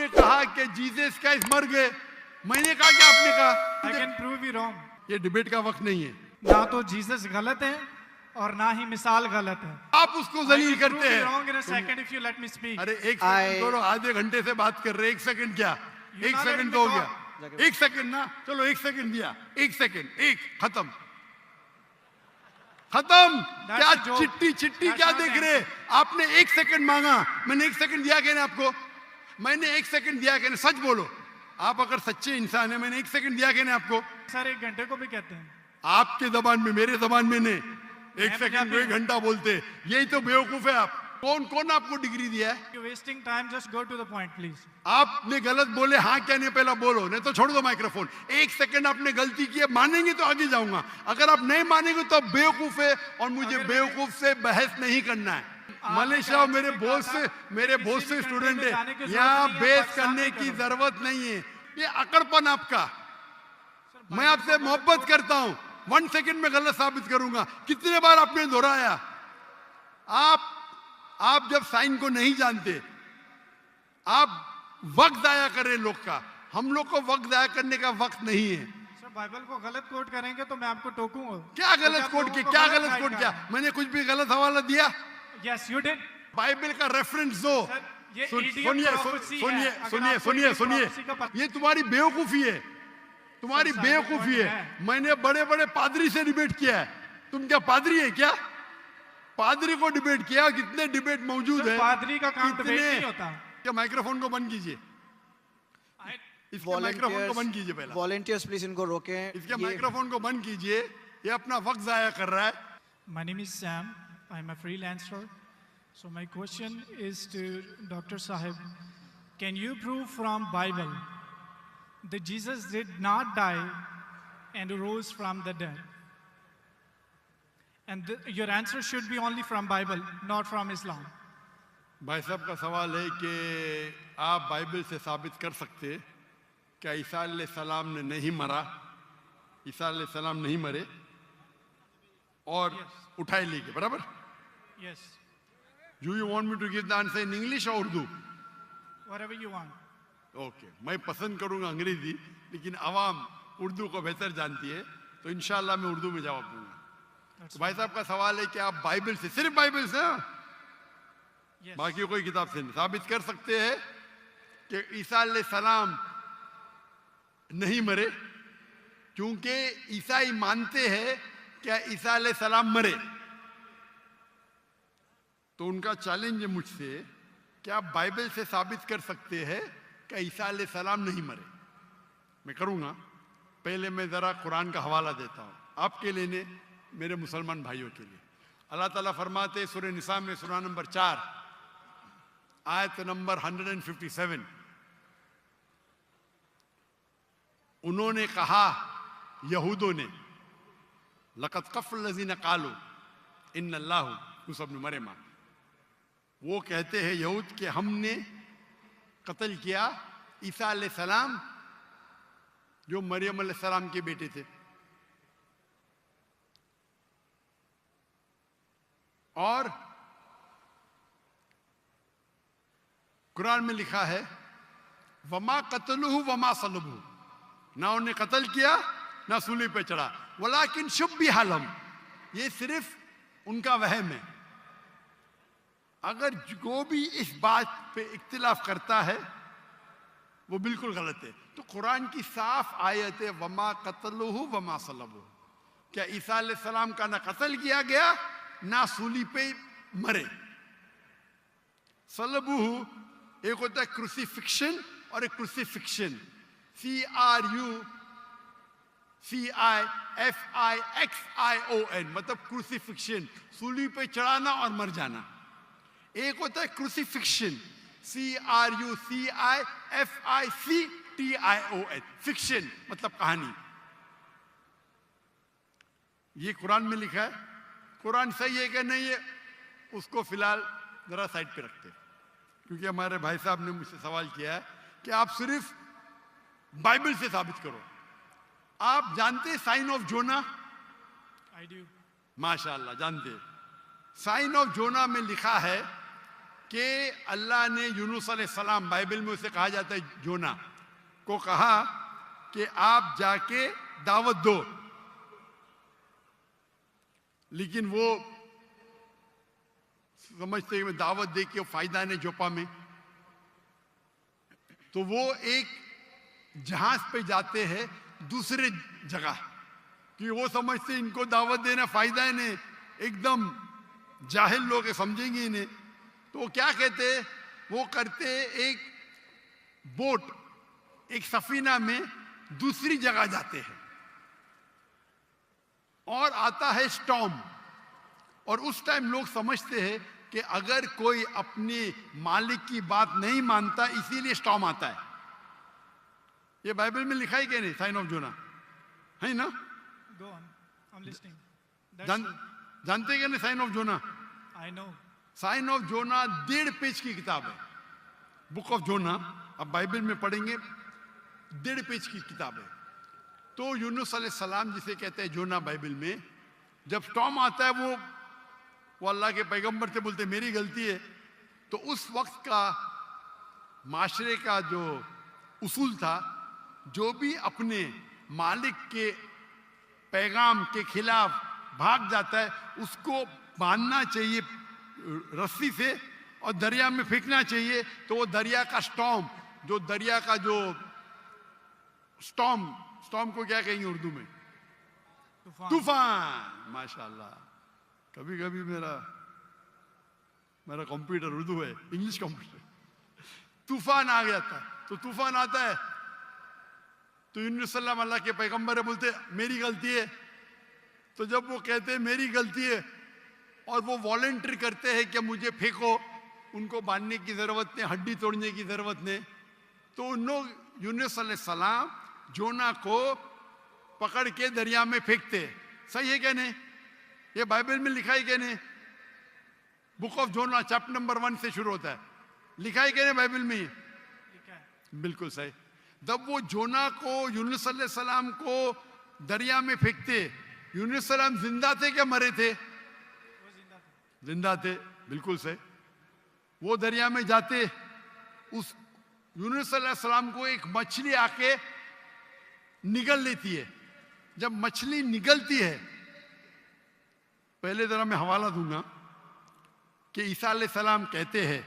आपने कहा कि जीसस क्राइस्ट मर गए, मैंने कहा कि आपने कहा। I can prove you wrong. ये डिबेट का वक्त नहीं है। ना तो जीसस गलत है और ना ही मिसाल गलत है। आप उसको जलील I can prove करते you हैं। wrong in a second if you let me speak. अरे एक सेकंड करो, आधे घंटे से बात कर रहे, एक सेकंड क्या, You एक not सेकंड letting तो हो me गया, talk. एक सेकंड ना, चलो एक सेकंड दिया, एक सेकंड, एक खत्म खत्म। That's क्या a joke. चिट्टी चिट्टी That's क्या not देख the रहे? आपने एक सेकंड मांगा, मैंने एक सेकंड दिया क्या ना आपको? मैंने एक सेकंड दिया क्या ना? सच बोलो, आप अगर सच्चे इंसान है, मैंने एक सेकंड दिया क्या ना आपको? सर 1 घंटे को भी कहते हैं। आपके जबान में, मेरे जबान में नहीं। एक मैं सेकंड को पंजाबी 1 घंटा बोलते, यही तो बेवकूफ है आप। कौन कौन आपको डिग्री दिया है? You're wasting time. Just go to the point, please. आपने गलत बोले, हाँ क्या नहीं पहला बोलो, नहीं तो छोड़ दो माइक्रोफोन। एक सेकंड आपने गलती की है, मानेंगे तो आगे जाऊंगा, अगर आप नहीं मानेंगे तो आप बेवकूफ है और मुझे अगर बेवकूफ से बहस नहीं करना है। आपने मलेशिया कराची मेरे में बहुत कहा से था, मेरे किसी बहुत भी से country स्टूडेंट में है, जाने की जरूरत यहाँ नहीं है, बेस पाकिस्तान करने में की करो। जरूरत नहीं है। ये अकड़पन आपका। मैं आपसे को मोहब्बत करता हूँ, 1 सेकंड में गलत साबित करूंगा। कितने बार आपने दोहराया? आप जब साइन को नहीं जानते, आप वक्त जाया कर रहे लोग का। हम लोग को वक्त जाया करने का वक्त नहीं है। सर बाइबल को गलत कोट करेंगे तो मैं आपको टोकूंगा। क्या गलत कोट किया? क्या गलत कोट किया? मैंने कुछ भी गलत हवाला दिया? Yes you did. बाइबल का रेफरेंस दो। सर, ये सुनिए idiom सुनिए prophecy है। सुनिए अगर सुनिए आपको सुनिए idiom सुनिए prophecy का पता- ये तुम्हारी बेवकूफी है, तुम्हारी सर, बेवकूफी point है। मैंने बड़े बड़े पादरी से डिबेट किया है। तुम क्या पादरी है क्या? पादरी को डिबेट किया, कितने डिबेट मौजूद सर, है। पादरी का काम डिबेट कितने- नहीं होता। क्या माइक्रोफोन को बंद कीजिए, इसके माइक्रोफोन को बंद कीजिए पहला। वॉलंटियर्स प्लीज इनको रोकें। इसके माइक्रोफोन को बंद कीजिए, ये अपना वक्त जाया कर रहा है। My name is Sam. I'm a freelancer. So my question is to Dr. Sahib. Can you prove from Bible that Jesus did not die and rose from the dead? And your answer should be only from Bible, not from Islam. भाई साहब का सवाल है कि आप Bible से साबित कर सकते क्या ईसा अलैहिस्सलाम ने नहीं मरा, ईसा अलैहिस्सलाम नहीं मरे और उठाए ले गए, बराबर? Yes. Do you want me to give the answer in English or Urdu? Whatever you want. Okay, मैं पसंद करूंगा अंग्रेजी, लेकिन आवाम उर्दू को बेहतर जानती है, तो इंशाल्लाह मैं उर्दू में जवाब दूंगा। तो भाई साहब का सवाल है कि आप बाइबल से, सिर्फ बाइबल से, Yes. बाकी कोई किताब से नहीं साबित कर सकते हैं कि ईसा अलैहिस्सलाम नहीं मरे, क्योंकि ईसाई मानते हैं कि ईसा अलैहिस्सलाम मरे। तो उनका चैलेंज है मुझसे कि आप बाइबल से साबित कर सकते हैं कि ईसा अलैहिस्सलाम नहीं मरे। मैं करूंगा, पहले मैं जरा कुरान का हवाला देता हूं आपके लिए ने, मेरे मुसलमान भाइयों के लिए। अल्लाह ताला फरमाते सूरह निसा में, सूरह नंबर 4 आयत नंबर 157, उन्होंने कहा, यहूदों ने, लक़द कफ़ल लज़ीना क़ालू इन्नल्लाहु मूसा इब्न मरियम, वो कहते हैं यहूद कि हमने कत्ल किया ईसा अलैहिस्सलाम जो मरियम अलैहिस्सलाम के बेटे थे। और कुरान में लिखा है वमा कतलुहु वमा सलबुहु, ना उन्हें कत्ल किया ना सूली पे चढ़ा, वलाकिन शुब्बिह लहुम, ये सिर्फ उनका वहम है। अगर जो भी इस बात पे इख्तिलाफ करता है वो बिल्कुल गलत है। तो कुरान की साफ आयत है वमा कतलुहु वमा सलबुहु, क्या ईसा अलैहिस्सलाम का ना कत्ल किया गया ना सूली पे मरे। सलबुहु एक होता है क्रूसिफिक्शन और एक क्रूसिफिक्शन, CRUCIFIXION, मतलब क्रूसिफिक्शन, सूली पे चढ़ाना और मर जाना। एक होता है क्रूसिफिक्शन, CRUCIFICTION, फिक्शन मतलब कहानी। ये कुरान में लिखा है। कुरान सही है कि नहीं है उसको फिलहाल जरा साइड पे रखते हैं, क्योंकि हमारे भाई साहब ने मुझसे सवाल किया है कि आप सिर्फ बाइबल से साबित करो। आप जानते sign of Jonah? I do. माशाअल्लाह जानते। साइन ऑफ जोना में लिखा है कि अल्लाह ने यूनुस अलैहिस्सलाम, बाइबल में उसे कहा जाता है जोना, को कहा कि आप जाके दावत दो, लेकिन वो समझते हैं दावत दे के फायदा नहीं जोपा में, तो वो एक जहाज पे जाते हैं दूसरे जगह, कि वो समझते इनको दावत देना फायदा है नहीं, एकदम जाहिल लोग हैं, समझेंगे इन्हें। तो वो क्या कहते हैं, वो करते एक बोट, एक सफीना में दूसरी जगह जाते हैं, और आता है स्टॉर्म, और उस टाइम लोग समझते हैं कि अगर कोई अपने मालिक की बात नहीं मानता इसीलिए स्टॉर्म आता है। ये बाइबल में लिखा है कि नहीं, साइन ऑफ जोना है ना? Go on. I'm listening. That's जानते हैं कि नहीं sign of Jonah? I know. Sign of Jonah 1.5 page की किताब है, बुक ऑफ जोना। अब बाइबल में पढ़ेंगे, 1.5 पेज की किताब है। तो यूनुस अलैहिस्सलाम जिसे कहते हैं जोना, बाइबल में जब स्टॉर्म आता है, वो अल्लाह के पैगंबर से बोलते मेरी गलती है। तो उस वक्त का माशरे का जो उसूल था, जो भी अपने मालिक के पैगाम के खिलाफ भाग जाता है उसको बांधना चाहिए रस्सी से और दरिया में फेंकना चाहिए। तो वो दरिया का स्टॉर्म, जो दरिया का जो स्टॉर्म को क्या कहेंगे उर्दू में? तूफान। माशाल्लाह, कभी कभी मेरा कंप्यूटर उर्दू है, इंग्लिश कंप्यूटर। तूफान आ गया था, तो तूफान आता है तो यूनुस सल्लम अल्लाह के पैगंबर है, बोलते मेरी गलती है। तो जब वो कहते हैं मेरी गलती है और वो वॉलंटियर करते हैं कि मुझे फेंको, उनको बांधने की जरूरत नहीं, हड्डी तोड़ने की जरूरत नहीं, तो उन लोग यूनुस अलैहिस्सलाम जोना को पकड़ के दरिया में फेंकते। सही है क्या नहीं? ये बाइबल में लिखा है क्या नहीं? Book of Jonah chapter number 1 से शुरू होता है, लिखा है क्या नहीं बाइबल में? लिखा है। बिल्कुल सही। जब वो जोना को यूनुस अलैहिस्सलाम को दरिया में फेंकते, यूनुस सलाम जिंदा थे क्या मरे थे? वो जिंदा थे, बिल्कुल सही। वो दरिया में जाते, उस यूनुस अलैहिस्सलाम को एक मछली आके निगल लेती है। जब मछली निगलती है, पहले जरा मैं हवाला दूंगा कि ईसा अलैहिस्सलाम कहते हैं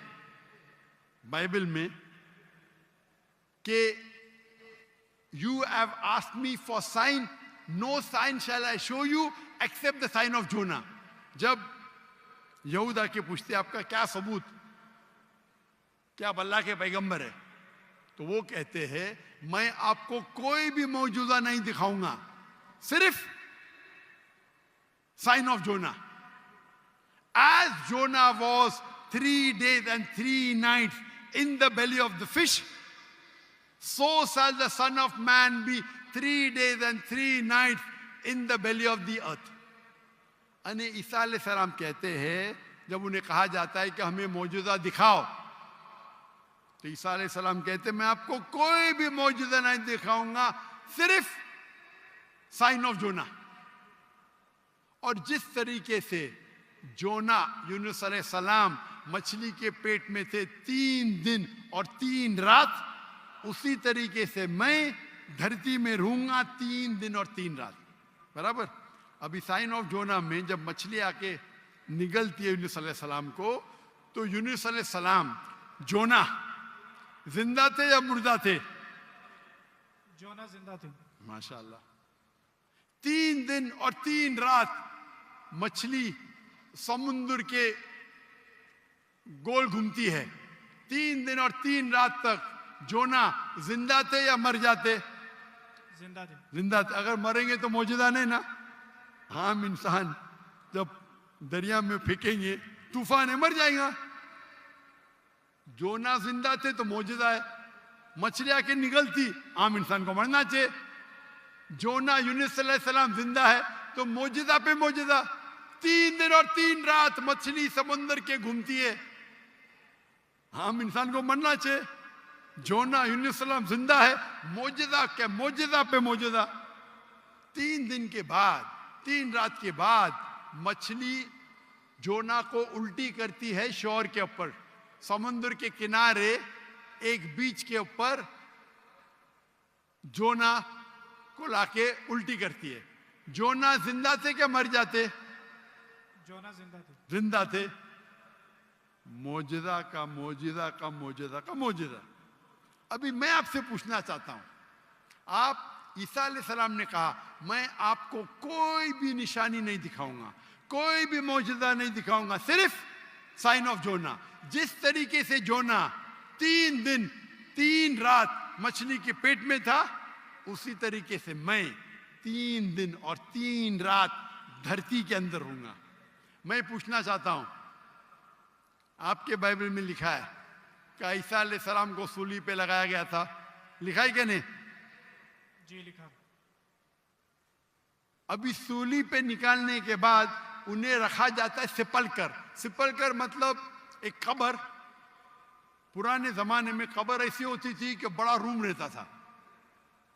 बाइबल में कि you have asked me for sign, no sign shall I show you except the sign of Jonah. जब यहूदा के पूछते आपका क्या सबूत, क्या आप अल्लाह के पैगंबर है, तो वो कहते हैं मैं आपको कोई भी मौजूदा नहीं दिखाऊंगा, सिर्फ sign of Jonah. As Jonah was 3 days and 3 nights in the belly of the fish, so shall the Son of Man be 3 days and 3 nights in the belly of the earth. अने ईसा अलैहिस्सलाम कहते हैं, जब उन्हें कहा जाता है कि हमें मौजूदा दिखाओ, तो ईसा अलैहिस्सलाम कहते हैं मैं आपको कोई भी मौजूदा नहीं दिखाऊंगा, सिर्फ साइन ऑफ जोना। और जिस तरीके से जोना यूनुस अलैहिस्सलाम मछली के पेट में थे 3 दिन और 3 रात, उसी तरीके से मैं धरती में रहूंगा 3 दिन और 3 रात। बराबर। अभी साइन ऑफ जोना में जब मछली आके निगलती है यूनुस अलैहिस्सलाम को, तो यूनुस अलैहिस्सलाम जोना जिंदा थे या मुर्दा थे? जोना जिंदा थे। माशाल्लाह। 3 दिन और 3 रात मछली समुद्र के गोल घूमती है। 3 दिन और 3 रात तक जोना जिंदा थे या मर जाते? जिंदा थे। जिंदा थे। अगर मरेंगे तो मौजूदा नहीं ना। हम इंसान जब दरिया में फेंकेंगे तूफान है, मर जाएगा। जोना जिंदा थे तो मौजूदा है। मछली आके निगलती, आम इंसान को मरना चाहिए। जोना यूनुस अलैहिस्सलाम जिंदा है तो मौजूदा पे मौजूदा। 3 दिन और 3 रात मछली समुद्र के घूमती है, आम इंसान को मरना चाहिए। जोना यूनुस अलैहिस्सलाम जिंदा है, मौजूदा के मौजूदा पे मौजूदा। 3 दिन के बाद, 3 रात के बाद मछली जोना को उल्टी करती है शोर के ऊपर, समुद्र के किनारे एक बीच के ऊपर जोना को लाके उल्टी करती है। जोना जिंदा थे क्या मर जाते? जोना जिंदा थे। जिंदा थे। मौजदा का मौजदा का मौजदा का मौजदा। अभी मैं आपसे पूछना चाहता हूं, आप ईसा अलैहिस्सलाम ने कहा मैं आपको कोई भी निशानी नहीं दिखाऊंगा, कोई भी मौजदा नहीं दिखाऊंगा, सिर्फ साइन ऑफ जोना। जिस तरीके से जोना 3 दिन 3 रात मछली के पेट में था, उसी तरीके से मैं 3 दिन और 3 रात धरती के अंदर रहूंगा। मैं पूछना चाहता हूं, आपके बाइबल में लिखा है कि ईसा अलैहिस्सलाम को सूली पे लगाया गया था, लिखा है क्या नहीं? जी लिखा। अभी सूली पे निकालने के बाद उन्हें रखा जाता है सिपलकर। सिपलकर मतलब एक कब्र। पुराने जमाने में कब्र ऐसी होती थी कि बड़ा रूम रहता था।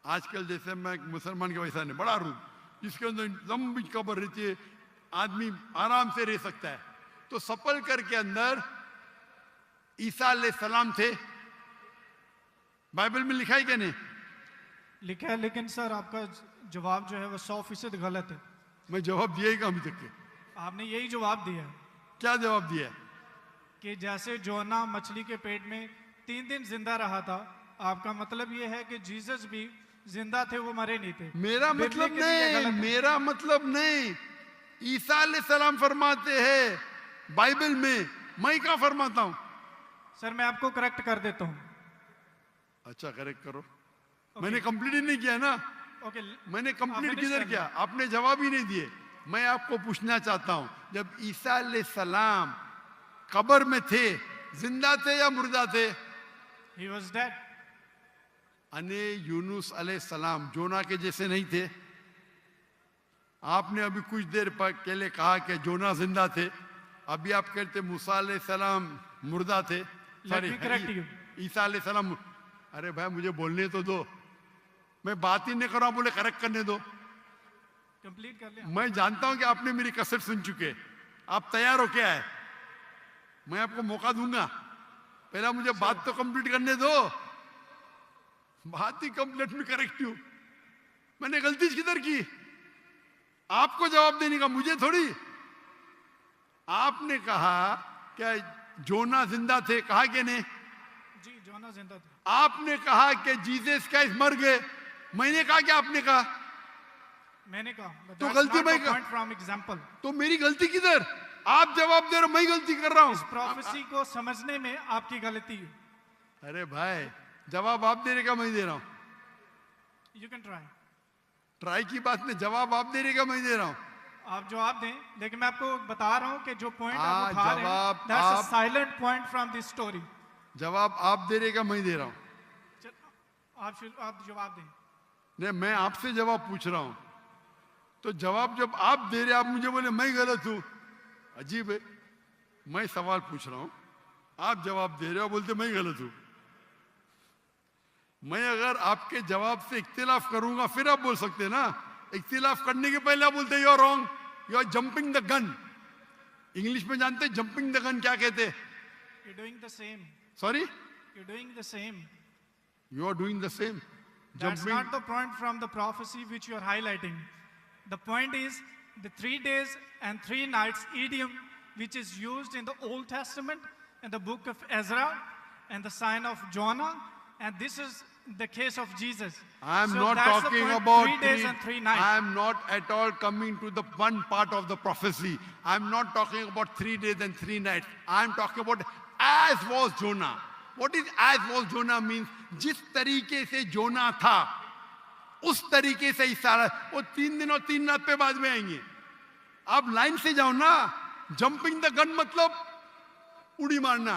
आजकल जैसे मैं मुसलमान के वैसा नहीं, बड़ा रूम जिसके अंदर लंबी कब्र रहती है, आदमी आराम से रह सकता है। तो सपलकर के अंदर ईसा अलैहिस्सलाम थे। बाइबल में लिखा है क्या नहीं? लिखा है, लेकिन सर आपका जवाब जो है वो 100% गलत है। मैं जवाब दिया ही अभी तक के। आपने यही जवाब दिया है क्या जवाब दिया? कि जैसे जोना मछली के पेट में 3 दिन जिंदा रहा था, आपका मतलब ये है कि जीसस भी जिंदा थे, वो मरे नहीं थे। मेरा बिबली मतलब के लिए गलत नहीं, है। मेरा मतलब नहीं। ईसा अलैहिस्सलाम फरमाते हैं बाइबल में, मैं क्या फरमाता हूं? सर मैं आपको करेक्ट कर देता हूँ। अच्छा करेक्ट करो। मैंने कंप्लीट ही नहीं किया ना। ओके, मैंने आप कंप्लीट finish किधर कर किया? आपने जवाब ही नहीं दिए। मैं आपको पूछना चाहता हूं, जब ईसा अलैहिस्सलाम कब्र में थे, जिंदा थे या मुर्दा थे? He was dead. अने यूनुस अलैहिस्सलाम जोना के जैसे नहीं थे? आपने अभी कुछ देर पहले कहा कि जोना जिंदा थे, अभी आप कहते मूसा अलैहिस्सलाम मुर्दा थे। Let me correct you. ईसा अलैहिस्सलाम। अरे भाई मुझे बोलने तो दो, मैं बात ही नहीं कर रहा हूं, बोले करेक्ट करने दो। कंप्लीट कर लिया। मैं जानता हूं कि आपने मेरी कसर सुन चुके, आप तैयार हो क्या है? मैं आपको मौका दूंगा, पहला मुझे बात तो कंप्लीट करने दो। बात ही कंप्लीट में करेक्ट हूं। मैंने गलती किधर की? आपको जवाब देने का, मुझे थोड़ी। आपने कहा क्या जोना जिंदा थे, कहा कि नहीं? जी जोना जिंदा थे। आपने कहा कि जीसस क्राइस्ट मर गए, मैंने कहा कि आपने कहा? मैंने कहा तो गलती मैं फ्रॉम एग्जांपल। तो मेरी गलती किधर? आप जवाब दे रहे हो, मैं गलती कर रहा हूं। इस प्रोफेसी को समझने में आपकी गलती है। अरे भाई जवाब आप देने का मैं दे रहा हूं। You can try. ट्राई की बात नहीं, जवाब आप देने का मैं दे रहा हूं। आप जवाब दें, लेकिन मैं आपको बता रहा हूं कि जो पॉइंट हाँ, आप उठा रहे जवाब हैं, दैट्स अ आप- silent point from this story. जवाब आप देने का मैं दे रहा हूं। आप जवाब दें। नहीं, मैं आपसे जवाब पूछ रहा हूं, तो जवाब जब आप दे रहे, आप मुझे बोले मैं गलत हूं। अजीब है। मैं सवाल पूछ रहा हूं, आप जवाब दे रहे हो, बोलते मैं गलत हूं। मैं अगर आपके जवाब से इख्तिलाफ करूंगा फिर आप बोल सकते हैं ना। इख्तिलाफ करने के पहले आप बोलते you are wrong, you are jumping the gun. English में जानते हैं जंपिंग द गन क्या कहते हैं? You doing the same. Sorry, you doing the same. You are doing the same. That's not the point from the prophecy which you are highlighting. The point is the 3 days and 3 nights idiom which is used in the Old Testament and the book of Ezra and the sign of Jonah, and this is the case of Jesus. I am So not that's the talking point, about 3 days and 3 nights. I am not at all coming to the one part of the prophecy. I am not talking about 3 days and 3 nights. I am talking about as was Jonah. What is as was Jonah means? जिस तरीके से जोना था उस तरीके से ईसा, वो 3 दिन और 3 रात पे बाद में आएंगे। आप लाइन से जाओ ना। जंपिंग द गन मतलब उड़ी मारना।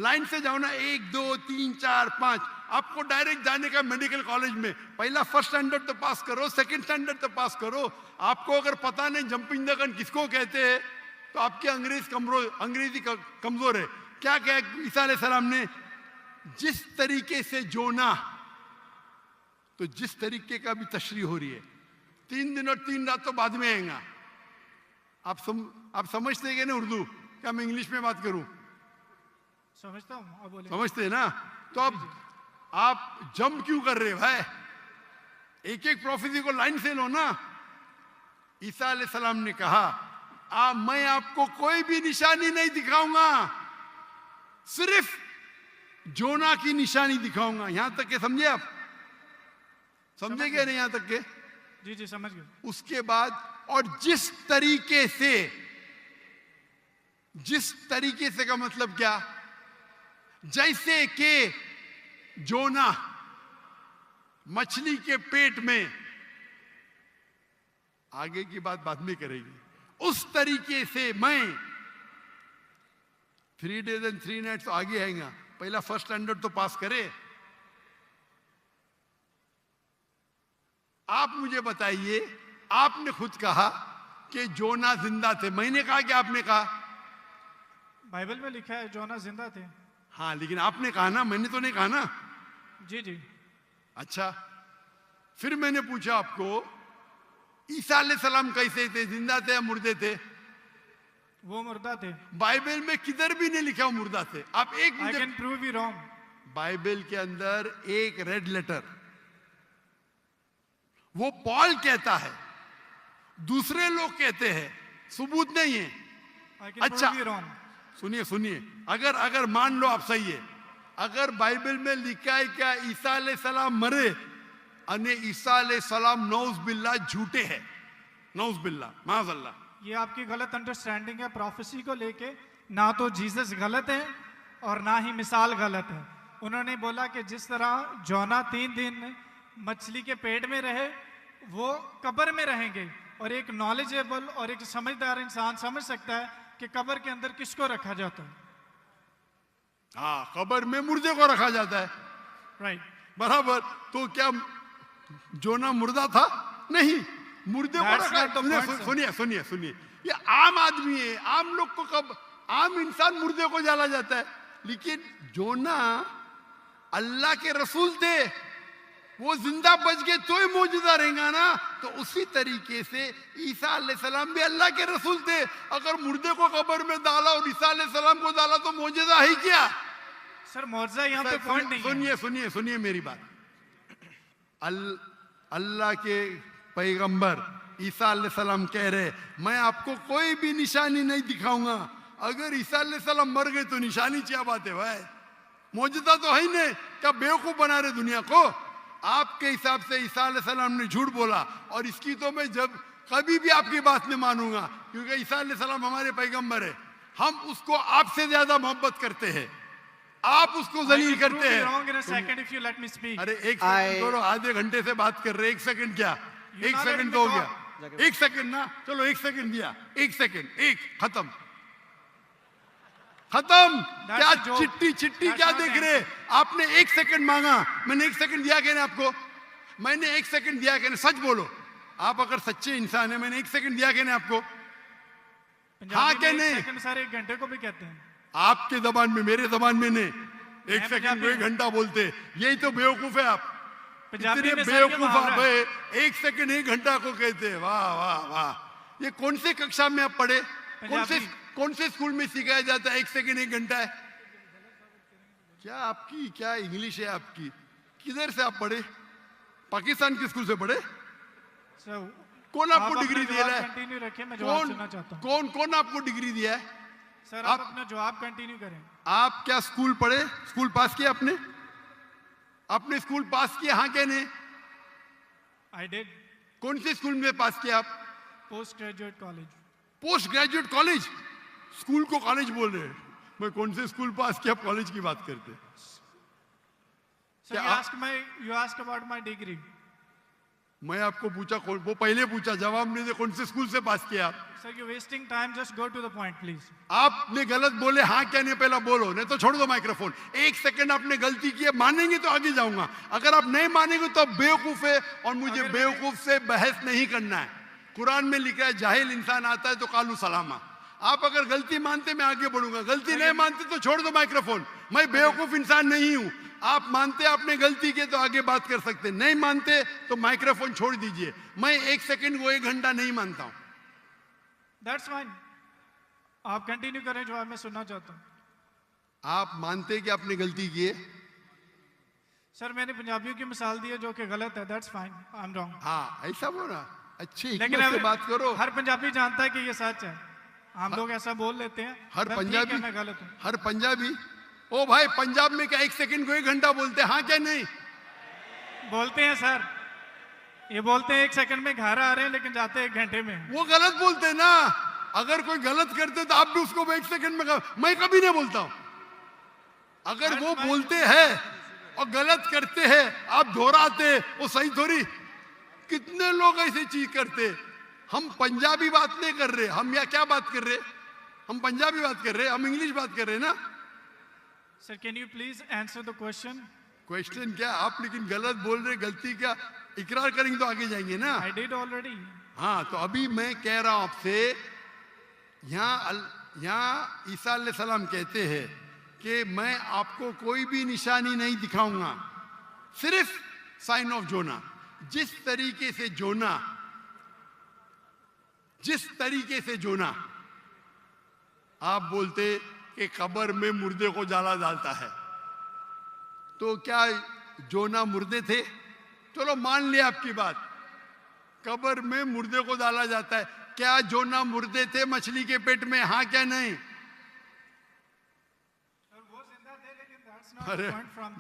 लाइन से जाओ ना, 1 2 3 4 5। आपको डायरेक्ट जाने का मेडिकल कॉलेज में पहला फर्स्ट स्टैंडर्ड तो पास करो, सेकंड स्टैंडर्ड तो पास करो। आपको अगर पता नहीं जंपिंग द गन किसको कहते हैं तो आपकी अंग्रेजी कमजोर है। क्या कहा ईसा अलैहिस्सलाम ने? जिस तरीके से जोना, तो जिस तरीके का भी तशरीह हो रही है, 3 दिन और 3 रात तो बाद में आएगा। आप समझते हैं कि नहीं उर्दू? क्या मैं इंग्लिश में बात करूं? समझता हूँ, अब बोले। समझते हैं ना? तो अब आप जंप क्यों कर रहे हो भाई? एक एक प्रोफेसी को लाइन से लो ना। ईसा अलैहिस्सलाम ने कहा, मैं आपको कोई भी निशानी नहीं दिखाऊंगा, सिर्फ जोना की निशानी दिखाऊंगा। यहां तक के समझे आप? समझे क्या नहीं यहां तक के? जी जी समझ गए। उसके बाद और जिस तरीके से का मतलब क्या? जैसे कि जोना मछली के पेट में, आगे की बात बाद में करेगी, उस तरीके से मैं 3 days and 3 nights तो आगे आएगा, पहला फर्स्ट स्टैंडर्ड तो पास करे। आप मुझे बताइए, आपने खुद कहा कि जोना जिंदा थे, मैंने कहा कि आपने कहा? बाइबल में लिखा है जोना जिंदा थे। हाँ, लेकिन आपने कहा ना, मैंने तो नहीं कहा ना। जी जी। अच्छा, फिर मैंने पूछा आपको, ईसा अलैहिस्सलाम कैसे थे? जिंदा थे या मुर्दे थे? वो मुर्दा थे। बाइबल में किधर भी नहीं लिखा वो मुर्दा थे। आप एक I can prove you wrong. Bible के अंदर एक रेड लेटर, वो पॉल कहता है, दूसरे लोग कहते हैं, सबूत नहीं है। अच्छा सुनिए, अगर मान लो आप सही है, अगर बाइबल में लिखा है क्या ईसा अलैहिस्सलाम मरे, अने ईसा अलैहिस्सलाम नौज बिल्ला झूठे हैं, नौज बिल्ला माज़अल्लाह, ये आपकी गलत अंडरस्टैंडिंग है प्रोफेसी को लेके। ना तो जीसस गलत है और ना ही मिसाल गलत है। उन्होंने बोला कि जिस तरह जोना 3 दिन मछली के पेट में रहे, वो कब्र में रहेंगे। और एक नॉलेजेबल और एक समझदार इंसान समझ सकता है कि कब्र के अंदर किसको रखा जाता है। हाँ, कब्र में मुर्दे को रखा जाता है, राइट, बराबर। तो क्या जोना मुर्दा था? नहीं, मुर्दे को रखा। सुनिए, ये आम आदमी है, आम लोग को कब, आम इंसान मुर्दे को जाला जाता है, लेकिन जोना अल्लाह के रसूल थे, वो जिंदा बच गए तो ही मौजूदा रहेगा ना। तो उसी तरीके से ईसा अलैहिस्सलाम भी अल्लाह के रसूल थे। अगर मुर्दे को कब्र में डाला और ईसा अलैहिस्सलाम को डाला तो मौजूदा है क्या? सर मौजूदा यहाँ पे पॉइंट नहीं है। सुनिए मेरी बात। अल्लाह के पैगंबर ईसा अलैहिस्सलाम कह रहे, मैं आपको कोई भी निशानी नहीं दिखाऊंगा। अगर ईसा अलैहिस्सलाम मर गए तो निशानी क्या बात है भाई? मौजूदा तो है ही नहीं, क्या बेवकूफ बना रहे दुनिया को? आपके हिसाब से ईसा अलैहिस्सलाम ने झूठ बोला, और इसकी तो मैं जब कभी भी आपकी बात नहीं मानूंगा, क्योंकि ईसा अलैहिस्सलाम हमारे पैगंबर है। हम उसको आपसे ज्यादा मोहब्बत करते हैं, आप उसको जलील करते हैं। अरे एक सेकंड करो, आधे घंटे से बात कर रहे, 1 सेकंड क्या? 1 सेकंड तो हो गया, 1 सेकंड ना, चलो 1 सेकंड दिया, 1 सेकंड, खत्म। क्या चिट्टी क्या देख रहे? आपने 1 सेकंड मांगा, मैंने 1 सेकंड दिया क्या आपको? मैंने 1 सेकंड दिया क्या? सच बोलो, आप अगर सच्चे इंसान है, मैंने 1 सेकंड दिया क्या आपको? हाँ क्या नहीं? सारे 1 घंटे को भी कहते हैं आपके जबान में, मेरे जबान में नहीं। 1 सेकंड को 1 घंटा बोलते, यही तो बेवकूफ है आप। इतने बेवकूफ आप है, 1 सेकंड 1 घंटा को कहते हैं। वाह वाह वाह, ये कौन से कक्षा में आप पढ़े? कौन से स्कूल में सिखाया जाता है 1 सेकंड 1 घंटा है? क्या आपकी क्या इंग्लिश है आपकी? किधर से आप पढ़े? पाकिस्तान के स्कूल से पढ़े? कौन आपको डिग्री दिया है? कौन आपको डिग्री दिया है? सर आप अपना जवाब कंटिन्यू करें। आप क्या स्कूल पढ़े? स्कूल पास किया आपने? आपने स्कूल पास किया? हाँ क्या नहीं? I did. कौन से स्कूल में पास किया आप? Post graduate college. Post graduate college? School को कॉलेज बोल रहे हैं। मैं कौन से स्कूल पास किया, आप कॉलेज की बात करते? Sir you asked about my degree. मैं आपको पूछा, वो पहले पूछा, जवाब नहीं दे, कौन से स्कूल से पास किया आप? Sir, you're wasting time. Just go to the point, please. आपने गलत बोले, हाँ क्या नहीं पहला बोलो, नहीं तो छोड़ दो माइक्रोफोन। 1 सेकंड आपने गलती की है, मानेंगे तो आगे जाऊंगा, अगर आप नहीं मानेंगे तो आप बेवकूफ है, और मुझे बेवकूफ से बहस नहीं करना है। कुरान में लिखा है, जाहिल इंसान आता है तो कालू सलामा। आप अगर गलती मानते मैं आगे बढ़ूंगा, गलती नहीं मानते तो छोड़ दो माइक्रोफोन। मैं बेवकूफ इंसान नहीं हूं। आप मानते आपने गलती की तो आगे बात कर सकते, नहीं मानते तो माइक्रोफोन छोड़ दीजिए। मैं 1 सेकंड को 1 घंटा नहीं मानता हूं। That's fine. आप कंटिन्यू करें, जो मैं सुनना चाहता हूं। आप मानते हैं कि आपने गलती की है? सर मैंने पंजाबियों की मिसाल दी है जो कि गलत है, that's fine, I am wrong. हाँ, ऐसा बोला। अच्छी लेकिन हिकमत से बात करो। हर पंजाबी जानता है कि ये सच है, हम लोग ऐसा बोल लेते हैं। हर ठीक पंजाबी, है, मैं गलत हूँ। हर पंजाबी, ओ भाई पंजाब में क्या 1 सेकंड को 1 घंटा बोलते हैं? हाँ क्या नहीं? बोलते हैं सर, ये बोलते हैं 1 सेकंड में घर आ रहे हैं लेकिन जाते हैं 1 घंटे में। वो गलत बोलते हैं ना। अगर कोई गलत करते तो आप भी उसको 1 सेकंड में मैं कभी नहीं बोलता हूं। अगर वो बोलते हैं और गलत करते हैं, आप दोहराते, वो सही थोड़ी। कितने लोग ऐसी चीज करते। हम पंजाबी बात नहीं कर रहे, हम यहाँ क्या बात कर रहे? हम पंजाबी बात कर रहे, हम इंग्लिश बात कर रहे ना। Sir can you please answer the question? Question क्या? आप लेकिन गलत बोल रहे, गलती क्या? इकरार करेंगे तो आगे जाएंगे ना। I did already. हाँ, तो अभी मैं कह रहा हूं आपसे, यहाँ ईसा अलैहिस्सलाम कहते हैं कि मैं आपको कोई भी निशानी नहीं दिखाऊंगा, सिर्फ साइन ऑफ जोना। जिस तरीके से जोना आप बोलते कि कब्र में मुर्दे को जाला डालता है, तो क्या जोना मुर्दे थे? चलो मान लिया आपकी बात, कब्र में मुर्दे को डाला जाता है। क्या जोना मुर्दे थे मछली के पेट में? हाँ क्या नहीं? अरे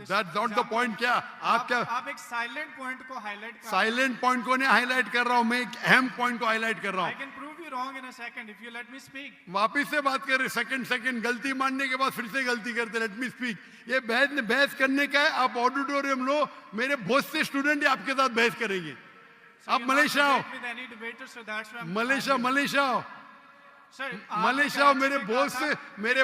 दैट्स नॉट द पॉइंट। क्या आप एक साइलेंट पॉइंट को हाईलाइट कर। साइलेंट पॉइंट को नहीं हाईलाइट कर रहा हूं, मैं एक अहम पॉइंट को हाईलाइट कर रहा आई हूं। Can prove you wrong in a second if you let me speak. वापिस से बात कर रहे, सेकंड गलती मानने के बाद फिर से गलती करते। Let me speak. ये बहस करने का है। आप ऑडिटोरियम लो, मेरे बहुत से स्टूडेंट आपके साथ बहस करेंगे। आप मलेशिया आओ, मलेशिया आओ, मेरे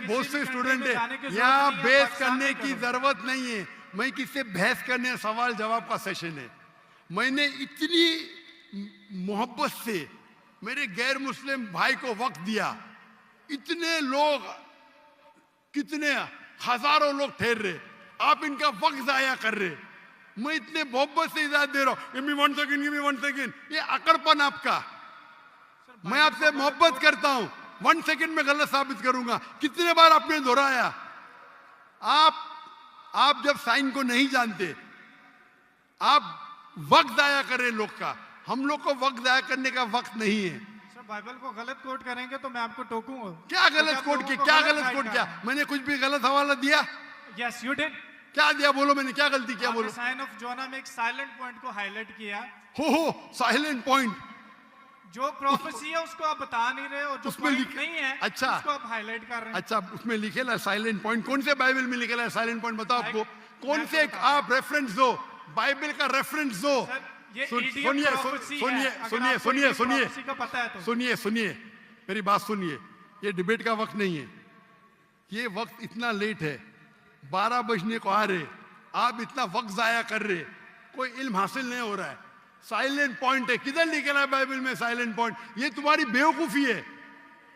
बहुत से स्टूडेंट है यहाँ। बहस करने की जरूरत नहीं है। मैं किससे बहस करने, सवाल जवाब का सेशन है। मैंने इतनी मोहब्बत से मेरे गैर मुस्लिम भाई को वक्त दिया। इतने लोग, कितने हजारों लोग ठहर रहे, आप इनका वक्त जाया कर रहे। मैं इतने मोहब्बत से इजाजत दे रहा हूं। Give me 1 second. ये अकड़पन आपका। मैं आपसे मोहब्बत करता हूं, 1 सेकंड में गलत साबित करूंगा। कितने बार आपने दोहराया। आप जब साइन को नहीं जानते, आप वक्त जाया कर रहे लोग का। हम लोग को वक्त जाया करने का वक्त नहीं है। सर बाइबल को गलत कोट करेंगे तो मैं आपको टोकूंगा। क्या गलत कोट किया? क्या गलत कोट किया? मैंने कुछ भी गलत हवाला दिया? Yes you did. क्या दिया? बोलो, मैंने क्या गलती किया? बोलो। साइन ऑफ जोना में एक साइलेंट पॉइंट को हाईलाइट किया। हो साइलेंट पॉइंट। जो प्रोफेसी है उसको आप बता नहीं रहे, और जो पॉइंट नहीं है अच्छा, उसको आप हाईलाइट कर रहे हैं। अच्छा, उसमें लिखेला साइलेंट पॉइंट। कौन से बाइबल में लिखेला साइलेंट पॉइंट? बताओ आपको कौन से। आप रेफरेंस दो, बाइबल का रेफरेंस दो। सुनिए, मेरी बात सुनिए। ये डिबेट का वक्त नहीं है। ये वक्त इतना लेट है, 12 बजने को आ रहे, आप इतना वक्त जाया कर रहे, कोई इल्म हासिल नहीं हो रहा है। साइलेंट पॉइंट है, किधर लिखा है बाइबल में साइलेंट पॉइंट? ये तुम्हारी बेवकूफी है,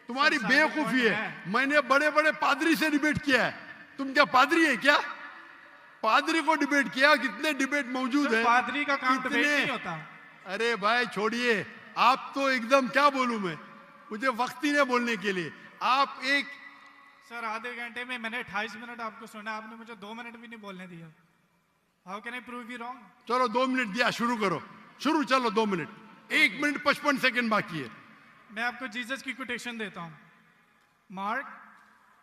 तुम्हारी बेवकूफी है। मैंने बड़े बड़े पादरी से डिबेट किया है। तुम क्या पादरी है क्या? पादरी को डिबेट किया। कितने डिबेट मौजूद है। पादरी का काम डिबेट नहीं होता। अरे भाई छोड़िए, आप तो एकदम, क्या बोलूं मैं, मुझे वक्त ही नहीं बोलने के लिए। आप एक सर आधे घंटे में मैंने 28 मिनट आपको सुना, आपने मुझे 2 मिनट भी नहीं बोलने दिया। How can I prove you wrong? चलो 2 मिनट दिया, शुरू करो। शुरू, चलो 2 मिनट। 1 मिनट 55 सेकंड बाकी है। मैं आपको जीसस की कोटेशन देता हूं। Mark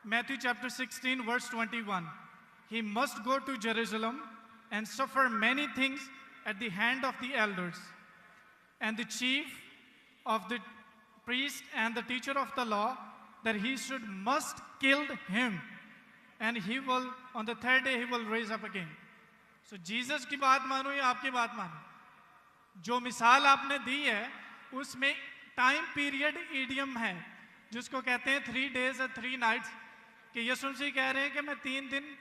Matthew chapter 16 verse 21। He must go to Jerusalem and suffer many things at the hand of the elders and the chief of the priest and the teacher of the law, that he must kill him, and he will on the 3rd day he will raise up again. So Jesus की बात मानो या आपकी बात मानो, जो मिसाल आपने दी है उसमें टाइम पीरियड ईडियम है जिसको कहते हैं 3 days and 3 nights। कि यीशु मसीह कह रहे हैं कि मैं 3 दिन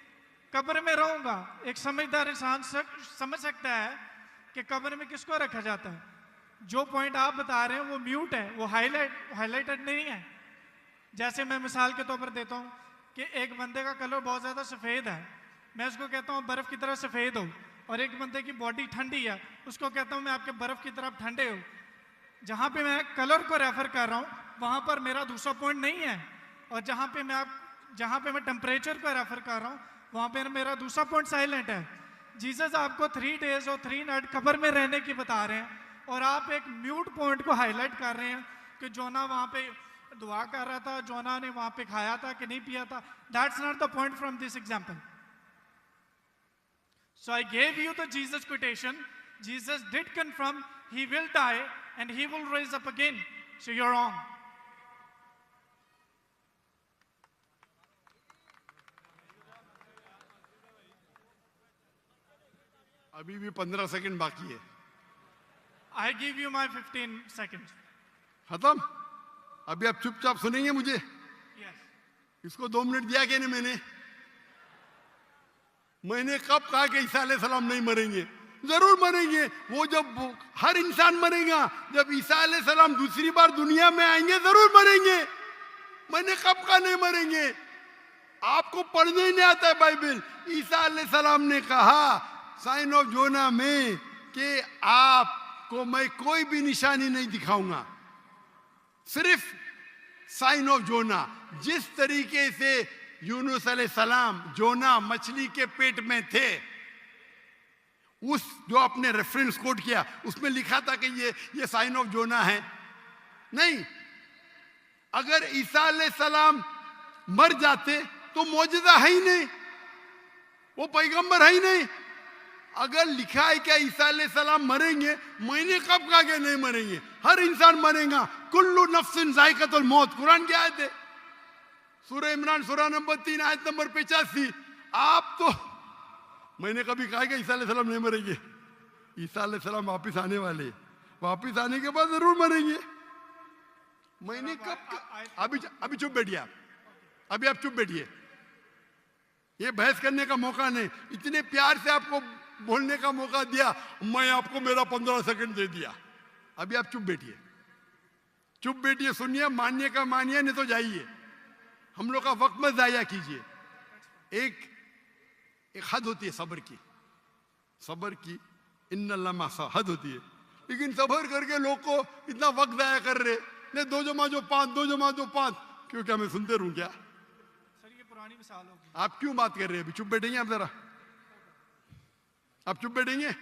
कब्र में रहूंगा। एक समझदार इंसान समझ सकता है कि कब्र में किसको रखा जाता है। जो पॉइंट आप बता रहे हैं वो म्यूट है, वो हाईलाइटेड नहीं है। जैसे मैं मिसाल के तौर पर देता हूँ कि एक बंदे का कलर बहुत ज़्यादा सफ़ेद है, मैं उसको कहता हूँ बर्फ़ की तरह सफ़ेद हो, और एक बंदे की बॉडी ठंडी है, उसको कहता हूँ मैं आपके बर्फ़ की तरफ ठंडे हो। जहाँ पे मैं कलर को रेफर कर रहा हूँ वहाँ पर मेरा दूसरा पॉइंट नहीं है, और जहाँ पे मैं जहाँ पे मैं टेम्परेचर को रेफर कर रहा हूँ, वहाँ पे मेरा दूसरा पॉइंट साइलेंट है। जीसस आपको 3 days और 3 nights कब्र में रहने की बता रहे हैं, और आप एक म्यूट पॉइंट को हाईलाइट कर रहे हैं कि जोना वहाँ पे दुआ कर रहा था, जोना ने वहाँ पे खाया था कि नहीं पिया था। That's not the point from this example. So I gave you the Jesus quotation. Jesus did confirm he will die and he will rise up again. So you're wrong. अभी भी 15 सेकंड बाकी है। I give you my 15 seconds. खत्म? अभी आप चुपचाप सुनेंगे मुझे? Yes. इसको 2 मिनट दिया क्या नहीं मैंने कब कहा कि ईसा अलैहिस्सलाम नहीं मरेंगे? जरूर मरेंगे। वो जब हर इंसान मरेगा, जब ईसा अलैहिस्सलाम दूसरी बार दुनिया में आएंगे जरूर मरेंगे। मैंने कब कहा नहीं मरेंगे? आपको पढ़ने ही नहीं आता है बाइबल। ईसा अलैहिस्सलाम ने कहा साइन ऑफ जोना में कि आपको मैं कोई भी निशानी नहीं दिखाऊंगा, सिर्फ साइन ऑफ जोना। जिस तरीके से यूनुस अलैहिस्सलाम जोना मछली के पेट में थे, उस जो आपने रेफरेंस कोट किया उसमें लिखा था कि ये साइन ऑफ जोना है? नहीं। अगर ईसा अलैहिस्सलाम मर जाते तो मौजूदा है ही नहीं, वो पैगंबर है ही नहीं। अगर लिखा है क्या ईसा अलैहिस्सलाम मरेंगे, मैंने कब कहा कि नहीं मरेंगे? हर इंसान मरेगा। कुल्लु नफ्सिन जायकातुल मौत, कुरान की आयत है, सूरह इमरान सूरह नंबर 3 आयत नंबर 85। आप तो, मैंने कभी कहा कि ईसा अलैहिस्सलाम नहीं मरेंगे? ईसा अलैहिस्सलाम वापिस आने वाले, वापिस आने के बाद जरूर मरेंगे। मैंने कब? अभी चुप बैठिए आप, अभी आप चुप बैठिए। ये बहस करने का मौका नहीं, इतने प्यार से आपको बोलने का मौका दिया, मैं आपको मेरा 15 सेकंड दे दिया। अभी आप चुप बैठिए, चुप बैठिए, सुनिए, मानिए का मानिए, नहीं तो जाइए। हम लोग का वक्त मत जाया कीजिए। एक हद होती है सब्र की, सब्र की इन्नल्लाह मासा हद होती है। लेकिन सब्र करके लोग को इतना वक्त जाया कर रहे, नहीं 2 जमा जो 5, 2 जमा जो 5, क्यों? क्या मैं सुनते रहूं क्या? सर ये पुरानी मिसाल होगी। आप क्यों बात कर रहे हैं? अभी चुप बैठेंगे आप जरा, आप चुप बैठेंगे?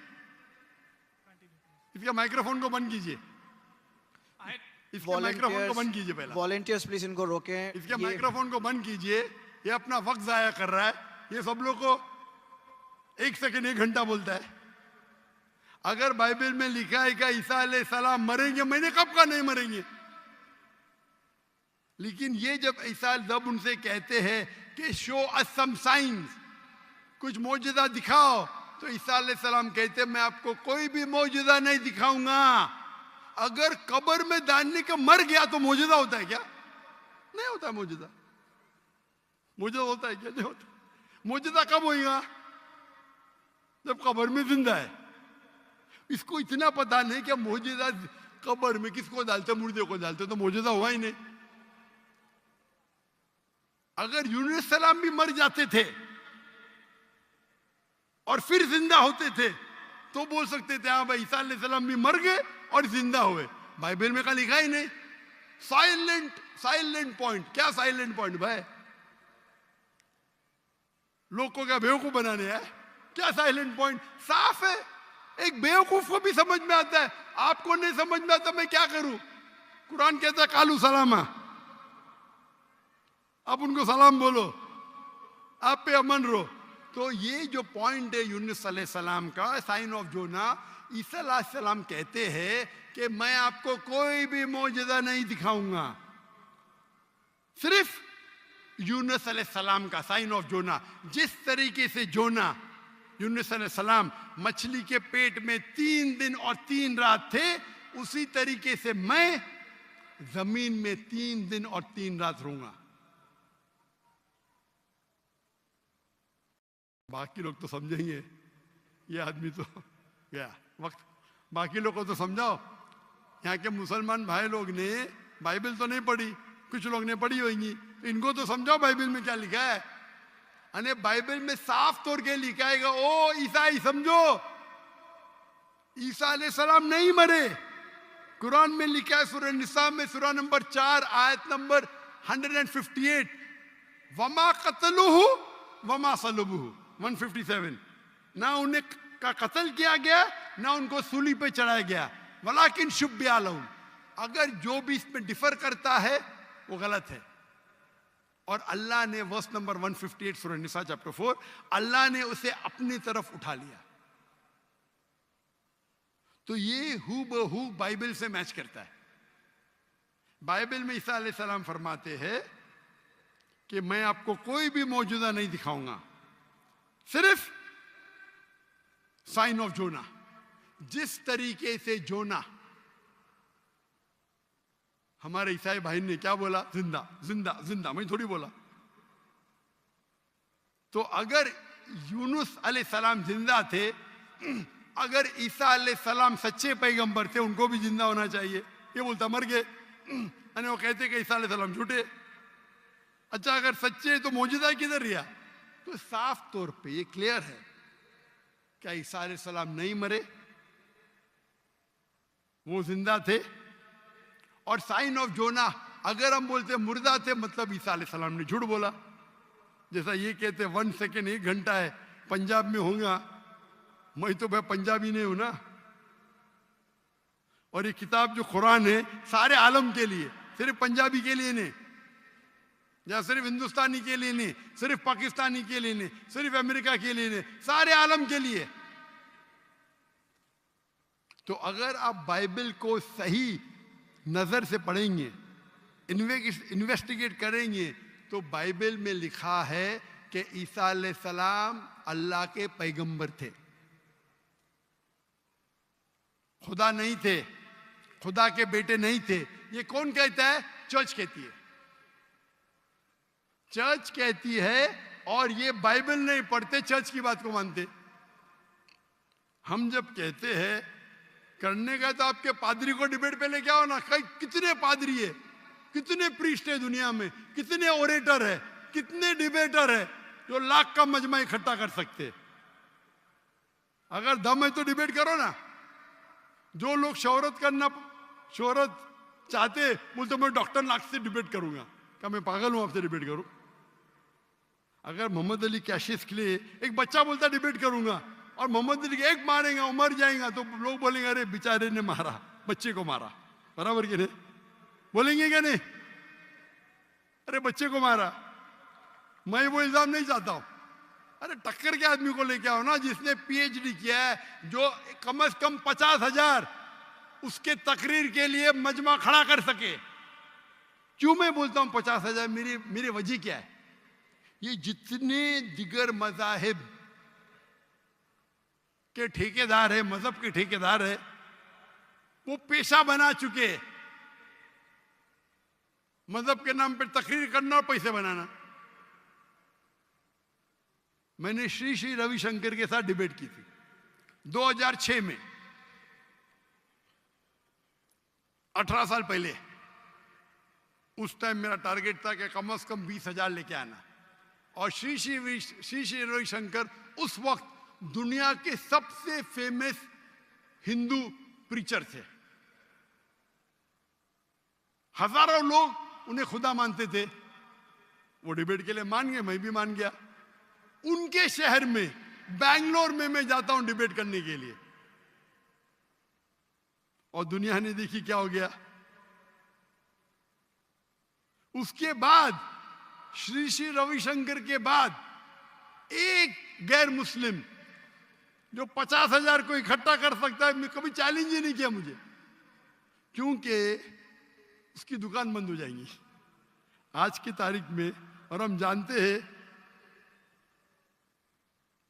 इसका माइक्रोफोन को बंद कीजिए, इसके माइक्रोफोन को बंद कीजिए पहले। वॉलंटियर्स प्लीज इनको रोकें। इसके माइक्रोफोन को बंद कीजिए, ये अपना वक्त जाया कर रहा है। ये सब लोग को 1 सेकंड 1 घंटा बोलता है। अगर बाइबल में लिखा है कि ईसा अलैहिस्सलाम मरेंगे, मैंने कब कहा नहीं मरेंगे? लेकिन ये जब उनसे कहते हैं कि शो अस सम साइंस, कुछ मौजूदा दिखाओ, तो ईसा अलैहिस्सलाम कहते मैं आपको कोई भी मौजूदा नहीं दिखाऊंगा। अगर कब्र में डालने का मर गया तो मौजूदा होता है क्या? नहीं होता मौजूदा। मौजूदा होता है क्या? नहीं होता। मौजूदा कब होगा? जब कब्र में जिंदा है। इसको इतना पता नहीं कि मौजूदा कब्र में किसको डालते? मुर्दे को डालते, तो मौजूदा हुआ ही नहीं। अगर यूनुस सलाम भी मर जाते थे और फिर जिंदा होते थे तो बोल सकते थे हाँ भाई ईसा अलैहिस्सलाम भी मर गए और जिंदा हुए। बाइबल में का लिखा ही नहीं। Silent point. क्या साइलेंट पॉइंट भाई? लोग को क्या बेवकूफ बनाने है? क्या साइलेंट पॉइंट? साफ है, एक बेवकूफ को भी समझ में आता है, आपको नहीं समझ में आता, मैं क्या करूं? कुरान कहता है कालू सलामा, आप उनको सलाम बोलो, आप पे अमन रहो। तो ये जो पॉइंट है यूनुस अलैहिस्सलाम का, साइन ऑफ जोना, ईसा अलैहिस्सलाम कहते हैं कि मैं आपको कोई भी मौजूदा नहीं दिखाऊंगा, सिर्फ यूनुस अलैहिस्सलाम का साइन ऑफ जोना। जिस तरीके से जोना यूनुस अलैहिस्सलाम मछली के पेट में 3 दिन और 3 रात थे, उसी तरीके से मैं जमीन में 3 दिन और 3 रात रहूंगा। बाकी लोग तो समझेंगे, ये आदमी तो गया वक्त। बाकी लोग को तो समझाओ। यहाँ के मुसलमान भाई लोग ने बाइबल तो नहीं पढ़ी, कुछ लोग ने पढ़ी होगी, तो इनको तो समझाओ बाइबल में क्या लिखा है। अने बाइबल में साफ तौर के लिखा है, ओ ईसाई समझो, ईसा अलैहिस्सलाम नहीं मरे। कुरान में लिखा है सूरह निसा में सूरह नंबर 4 आयत नंबर 158, वमा कतलुहु वमा सलुबुहु 157, ना उन्हें का कत्ल किया गया ना उनको सूली पे चढ़ाया गया, वलाकिन शुब्बिया लहुम। अगर जो भी इसमें डिफर करता है वो गलत है। और अल्लाह ने वर्स नंबर 158 सूरह निसा चैप्टर 4, अल्लाह ने उसे अपनी तरफ उठा लिया। तो ये हूबहू बाइबल से मैच करता है। बाइबल में ईसा अलैहिस्सलाम फरमाते हैं कि मैं आपको कोई भी मौजूदा नहीं दिखाऊंगा, सिर्फ साइन ऑफ जोना। जिस तरीके से जोना, हमारे ईसाई भाई ने क्या बोला, जिंदा जिंदा जिंदा, मैं थोड़ी बोला। तो अगर यूनुस अलैहिस्सलाम जिंदा थे, अगर ईसा अलैहिस्सलाम सच्चे पैगंबर थे, उनको भी जिंदा होना चाहिए। ये बोलता मर गए, यानी वो कहते कि ईसा अलैहिस्सलाम झूठे। अच्छा, अगर सच्चे तो मौजूदा किधर रहा? तो साफ तौर पे ये क्लियर है, क्या ईसा अलैहिस्सलाम नहीं मरे, वो जिंदा थे। और साइन ऑफ जोना, अगर हम बोलते मुर्दा थे, मतलब ईसा अलैहिस्सलाम ने झूठ बोला। जैसा ये कहते 1 सेकेंड 1 घंटा है, पंजाब में होगा, मैं तो भाई पंजाबी नहीं हूं ना। और ये किताब जो कुरान है सारे आलम के लिए, सिर्फ पंजाबी के लिए नहीं, या सिर्फ हिंदुस्तानी के लिए नहीं, सिर्फ पाकिस्तानी के लिए नहीं, सिर्फ अमेरिका के लिए नहीं, सारे आलम के लिए। तो अगर आप बाइबल को सही नजर से पढ़ेंगे, इन्वेस्टिगेट करेंगे, तो बाइबल में लिखा है कि ईसा अलैहिस्सलाम अल्लाह के पैगंबर थे, खुदा नहीं थे, खुदा के बेटे नहीं थे। ये कौन कहता है? चर्च कहती है। चर्च कहती है, और ये बाइबल नहीं पढ़ते, चर्च की बात को मानते। हम जब कहते हैं करने का, तो आपके पादरी को डिबेट पे लेके आओ ना। कितने पादरी है, कितने प्रीस्ट है दुनिया में, कितने ओरेटर है, कितने डिबेटर है जो लाख का मजमा इकट्ठा कर सकते। अगर दम है तो डिबेट करो ना। जो लोग शोहरत चाहते, बोलते मैं डॉक्टर नाग से डिबेट करूंगा। क्या मैं पागल हूं आपसे डिबेट करूं? अगर मोहम्मद अली कैशिस के लिए एक बच्चा बोलता डिबेट करूंगा, और मोहम्मद अली एक मारेगा, मर जाएगा, तो लोग बोलेंगे अरे बेचारे ने मारा, बच्चे को मारा। बराबर कि नहीं? बोलेंगे क्या नहीं? अरे बच्चे को मारा। मैं वो इल्जाम नहीं चाहता हूं। अरे टक्कर के आदमी को लेके आओ ना, जिसने पीएचडी किया है, जो कम से कम 50,000 उसके तकरीर के लिए मजमा खड़ा कर सके। क्यों मैं बोलता हूं 50,000? मेरी वजह क्या है? ये जितने दिगर मजाहिब के ठेकेदार है, मजहब के ठेकेदार है, वो पेशा बना चुके, मजहब के नाम पे तकरीर करना और पैसे बनाना। मैंने श्री रविशंकर के साथ डिबेट की थी 2006 में, 18 साल पहले। उस टाइम मेरा टारगेट था कि कम से कम 20,000 लेके आना। और श्री रविशंकर उस वक्त दुनिया के सबसे फेमस हिंदू प्रीचर थे। हजारों लोग उन्हें खुदा मानते थे। वो डिबेट के लिए मान गए, मैं भी मान गया। उनके शहर में, बैंगलोर में मैं जाता हूं डिबेट करने के लिए, और दुनिया ने देखी क्या हो गया। उसके बाद श्री रविशंकर के बाद एक गैर मुस्लिम जो 50,000 को इकट्ठा कर सकता है, मैं कभी चैलेंज ही नहीं किया मुझे, क्योंकि उसकी दुकान बंद हो जाएंगी आज की तारीख में। और हम जानते हैं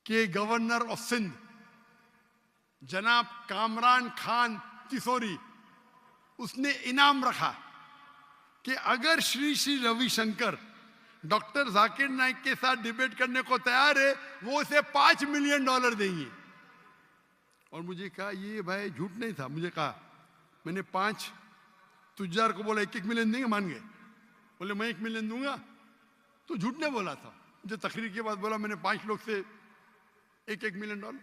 कि गवर्नर ऑफ सिंध जनाब कामरान खान तिसोरी, उसने इनाम रखा कि अगर श्री रविशंकर डॉक्टर जाकिर नाइक के साथ डिबेट करने को तैयार है, वो उसे $5 मिलियन देंगे। और मुझे कहा, ये भाई झूठ नहीं था। मुझे कहा, मैंने 5 तुजार को बोला 1-1 मिलियन देंगे, मान गए। बोले मैं 1 मिलियन दूंगा, तो झूठ नहीं बोला था। मुझे तकरीर के बाद बोला मैंने 5 लोग से 1-1 मिलियन डॉलर।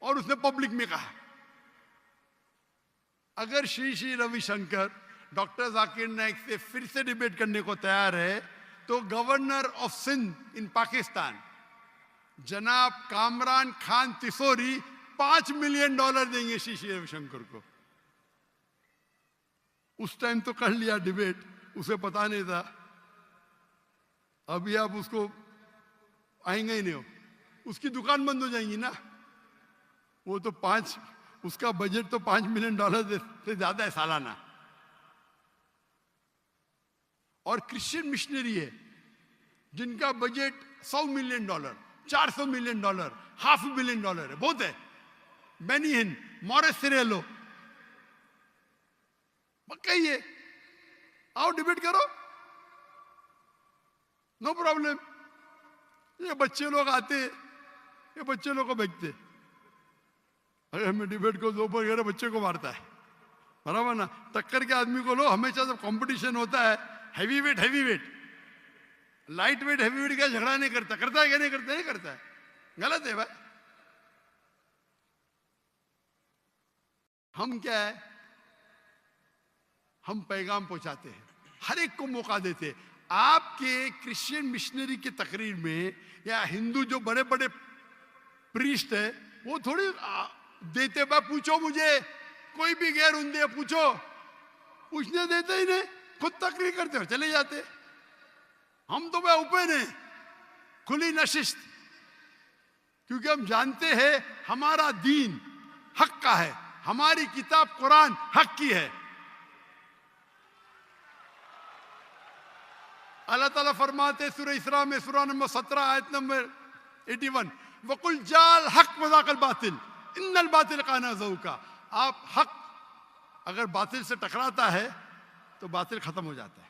और उसने पब्लिक में कहा, अगर श्री रविशंकर डॉक्टर जाकिर नाइक से फिर से डिबेट करने को तैयार है, तो गवर्नर ऑफ सिंध इन पाकिस्तान जनाब कामरान खान तिसोरी $5 मिलियन देंगे श्री श्री रविशंकर को। उस टाइम तो कर लिया डिबेट, उसे पता नहीं था। अभी आप उसको आएंगे ही नहीं हो, उसकी दुकान बंद हो जाएंगी ना। वो तो उसका बजट तो $5 मिलियन से ज्यादा है सालाना। और क्रिश्चियन मिशनरी है जिनका बजट $100 मिलियन, $400 मिलियन, $500 मिलियन है, बहुत है। बेनिहिन, मॉरिस सिरेलो, कहिए, आओ डिबेट करो, नो प्रॉब्लम। ये बच्चे लोग आते, ये बच्चे लोग को बेचते। अगर हमें डिबेट को दो पर बच्चे को मारता है, बराबर ना। टक्कर के आदमी को लो। हमेशा जब कंपटीशन होता है heavy weight, light weight heavy weight का झगड़ा नहीं करता। करता है क्या? नहीं करता, नहीं करता है, गलत है भाई। हम क्या है, हम पैगाम पहुंचाते हैं, हर एक को मौका देते हैं। आपके क्रिश्चियन मिशनरी की तकरीर में या हिंदू जो बड़े बड़े प्रीस्ट है वो थोड़ी देते भाई, पूछो मुझे, कोई भी गैर हिंदू है पूछो, पूछने देते ही नहीं, खुद तकरीर करते हो चले जाते। हम तो भाई ओपन है, खुली नशिस्त, क्योंकि हम जानते हैं हमारा दीन हक का है, हमारी किताब कुरान हक की है। अल्लाह ताला फरमाते सूरह इसरा में, सूरह नंबर 17 आयत नंबर 81, वकुल जाल हक वज़ाकल बातिल इन्नल बातिल काना ज़हूका। आप हक अगर बातिल से टकराता है तो बातिल खत्म हो जाता है।